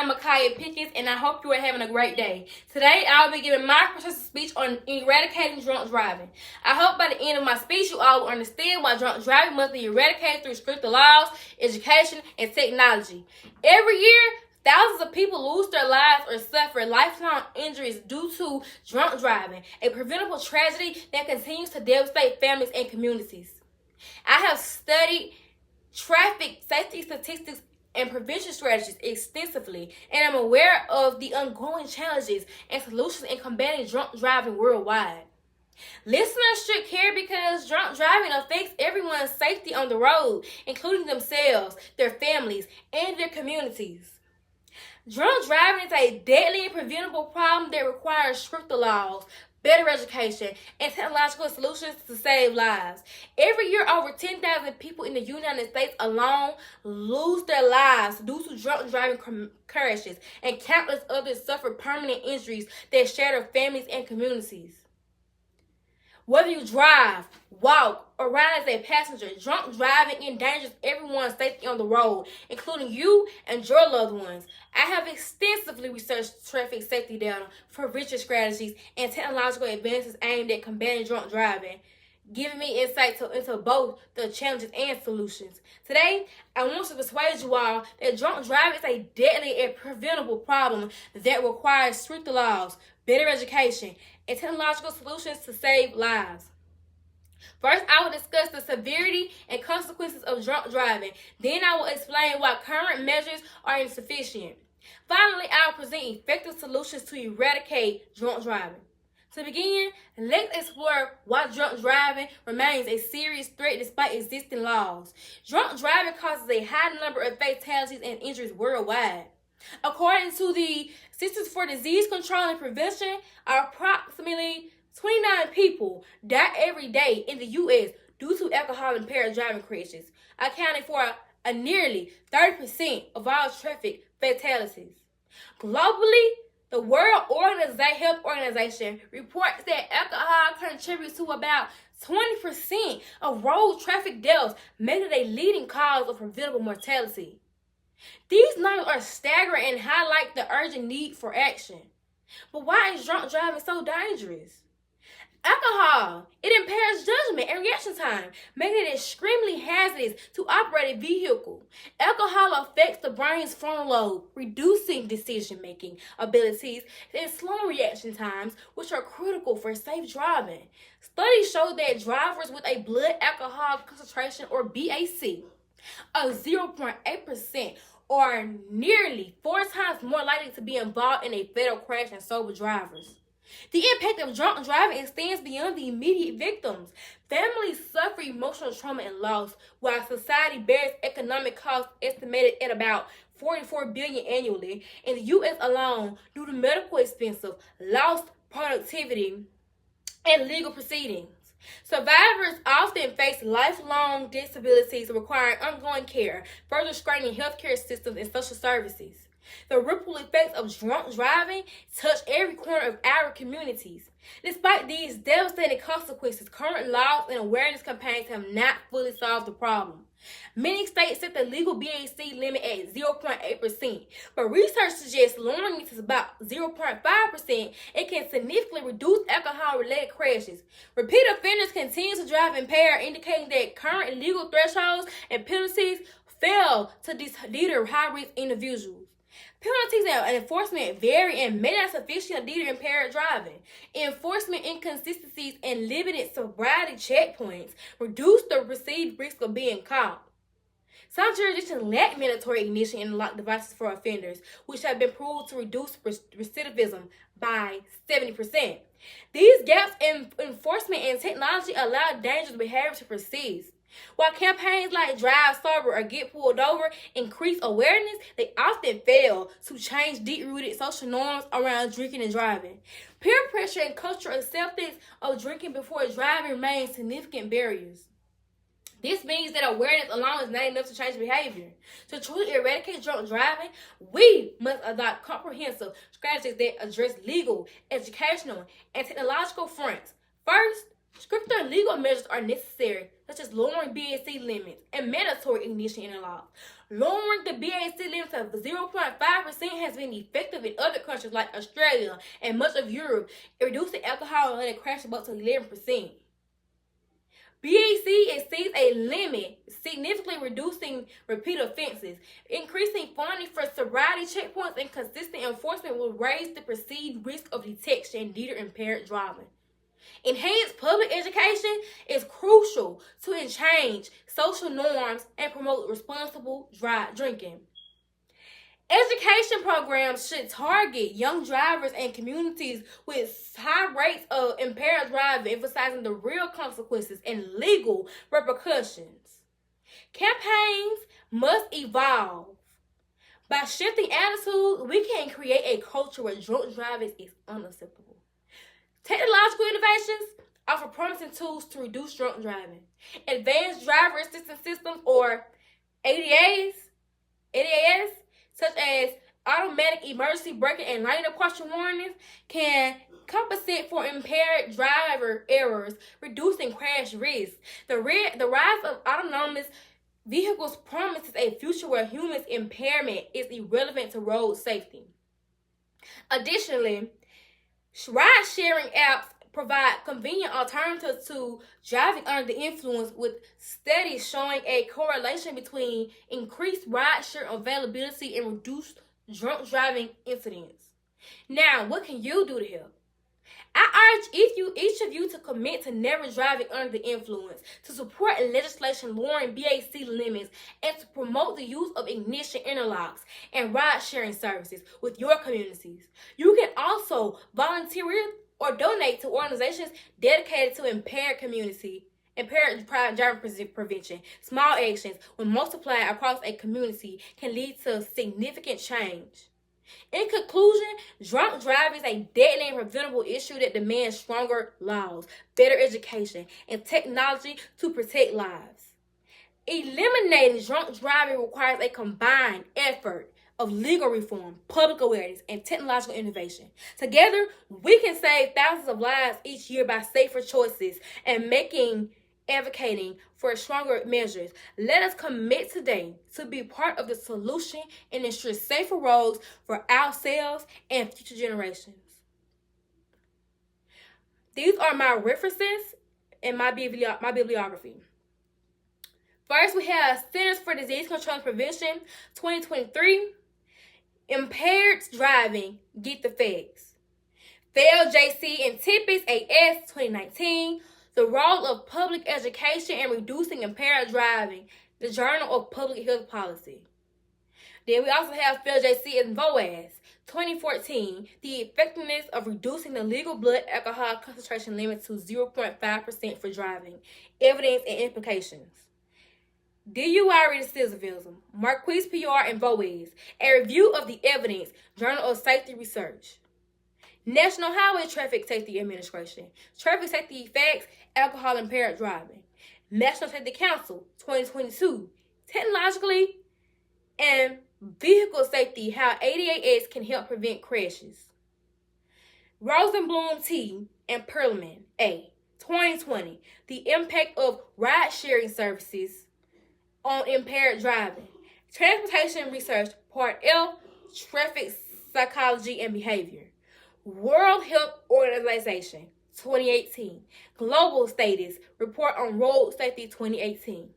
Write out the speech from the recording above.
I'm Micaiah Pickens, and I hope you are having a great day. Today, I'll be giving my persuasive speech on eradicating drunk driving. I hope by the end of my speech, you all will understand why drunk driving must be eradicated through stricter laws, education, and technology. Every year, thousands of people lose their lives or suffer lifelong injuries due to drunk driving, a preventable tragedy that continues to devastate families and communities. I have studied traffic safety statistics and prevention strategies extensively, and I'm aware of the ongoing challenges and solutions in combating drunk driving worldwide. Listeners should care because drunk driving affects everyone's safety on the road, including themselves, their families, and their communities. Drunk driving is a deadly and preventable problem that requires stricter laws, better education, and technological solutions to save lives. Every year, over 10,000 people in the United States alone lose their lives due to drunk driving crashes, and countless others suffer permanent injuries that shatter families and communities. Whether you drive, walk, or ride as a passenger, drunk driving endangers everyone's safety on the road, including you and your loved ones. I have extensively researched traffic safety data, prevention strategies, and technological advances aimed at combating drunk driving, giving me insight into both the challenges and solutions. Today, I want to persuade you all that drunk driving is a deadly and preventable problem that requires stricter laws, better education, and technological solutions to save lives. First, I will discuss the severity and consequences of drunk driving. Then I will explain why current measures are insufficient. Finally, I will present effective solutions to eradicate drunk driving. To begin, let's explore why drunk driving remains a serious threat despite existing laws. Drunk driving causes a high number of fatalities and injuries worldwide. According to the Centers for Disease Control and Prevention, approximately 29 people die every day in the U.S. due to alcohol-impaired driving crashes, accounting for a nearly 30% of all traffic fatalities. Globally, the World Health Organization reports that alcohol contributes to about 20% of road traffic deaths, making it a leading cause of preventable mortality. These numbers are staggering and highlight the urgent need for action. But why is drunk driving so dangerous? Alcohol, it impairs judgment and reaction time, making it extremely hazardous to operate a vehicle. Alcohol affects the brain's frontal lobe, reducing decision-making abilities and slowing reaction times, which are critical for safe driving. Studies show that drivers with a blood alcohol concentration, or BAC, of 0.8% are nearly 4 times more likely to be involved in a fatal crash than sober drivers. The impact of drunk driving extends beyond the immediate victims. Families suffer emotional trauma and loss, while society bears economic costs estimated at about $44 billion annually in the U.S. alone due to medical expenses, lost productivity, and legal proceedings. Survivors often face lifelong disabilities requiring ongoing care, further straining healthcare systems and social services. The ripple effects of drunk driving touch every corner of our communities. Despite these devastating consequences, current laws and awareness campaigns have not fully solved the problem. Many states set the legal BAC limit at 0.8%, but research suggests lowering it to about 0.5%, it can significantly reduce alcohol-related crashes. Repeat offenders continue to drive impaired, indicating that current legal thresholds and penalties fail to deter high-risk individuals. Penalties and enforcement vary and may not sufficiently deter impaired driving. Enforcement inconsistencies and limited sobriety checkpoints reduce the perceived risk of being caught. Some jurisdictions lack mandatory ignition and lock devices for offenders, which have been proved to reduce recidivism by 70%. These gaps in enforcement and technology allow dangerous behavior to persist. While campaigns like Drive Sober or Get Pulled Over increase awareness, they often fail to change deep-rooted social norms around drinking and driving. Peer pressure and cultural acceptance of drinking before driving remain significant barriers. This means that awareness alone is not enough to change behavior. To truly eradicate drunk driving, we must adopt comprehensive strategies that address legal, educational, and technological fronts. First, Stricter legal measures are necessary, such as lowering BAC limits and mandatory ignition interlocks. Lowering the BAC limit to 0.5% has been effective in other countries like Australia and much of Europe, reducing alcohol-related crash about to 11%. BAC exceeds a limit, significantly reducing repeat offenses. Increasing funding for sobriety checkpoints and consistent enforcement will raise the perceived risk of detection and deter impaired driving. Enhanced public education is crucial to change social norms and promote responsible drinking. Education programs should target young drivers and communities with high rates of impaired driving, emphasizing the real consequences and legal repercussions. Campaigns must evolve. By shifting attitudes, we can create a culture where drunk driving is unacceptable. Technological innovations offer promising tools to reduce drunk driving. Advanced driver assistance systems, or ADAS, such as automatic emergency braking and lane departure warnings, can compensate for impaired driver errors, reducing crash risk. The rise of autonomous vehicles promises a future where humans' impairment is irrelevant to road safety. Additionally, ride-sharing apps provide convenient alternatives to driving under the influence, with studies showing a correlation between increased ride-share availability and reduced drunk driving incidents. Now, what can you do to help? I urge each of you to commit to never driving under the influence, to support legislation lowering BAC limits, and to promote the use of ignition interlocks and ride-sharing services with your communities. You can also volunteer or donate to organizations dedicated to impaired driving prevention. Small actions, when multiplied across a community, can lead to significant change. In conclusion, drunk driving is a deadly and preventable issue that demands stronger laws, better education, and technology to protect lives. Eliminating drunk driving requires a combined effort of legal reform, public awareness, and technological innovation. Together, we can save thousands of lives each year by safer choices and advocating for stronger measures. Let us commit today to be part of the solution and ensure safer roads for ourselves and future generations. These are my references and my bibliography. First, we have Centers for Disease Control and Prevention, 2023. Impaired Driving, Get the Facts. Fail JC and Tippett AS, 2019. The Role of Public Education in Reducing Impaired Driving, the Journal of Public Health Policy. Then we also have Fail JC and VOAS, 2014. The Effectiveness of Reducing the Legal Blood Alcohol Concentration Limit to 0.5% for Driving, Evidence and Implications. DUI Recidivism, Marquise PR and VOAS, a review of the evidence, Journal of Safety Research. National Highway Traffic Safety Administration, Traffic Safety Facts, Alcohol Impaired Driving. National Safety Council, 2022, Technologically and Vehicle Safety, How ADAS Can Help Prevent Crashes. Rosenblum T. and Perlman A., 2020, The Impact of Ride-Sharing Services on Impaired Driving. Transportation Research, Part L, Traffic Psychology and Behavior. World Health Organization, 2018. Global Status, Report on Road Safety, 2018.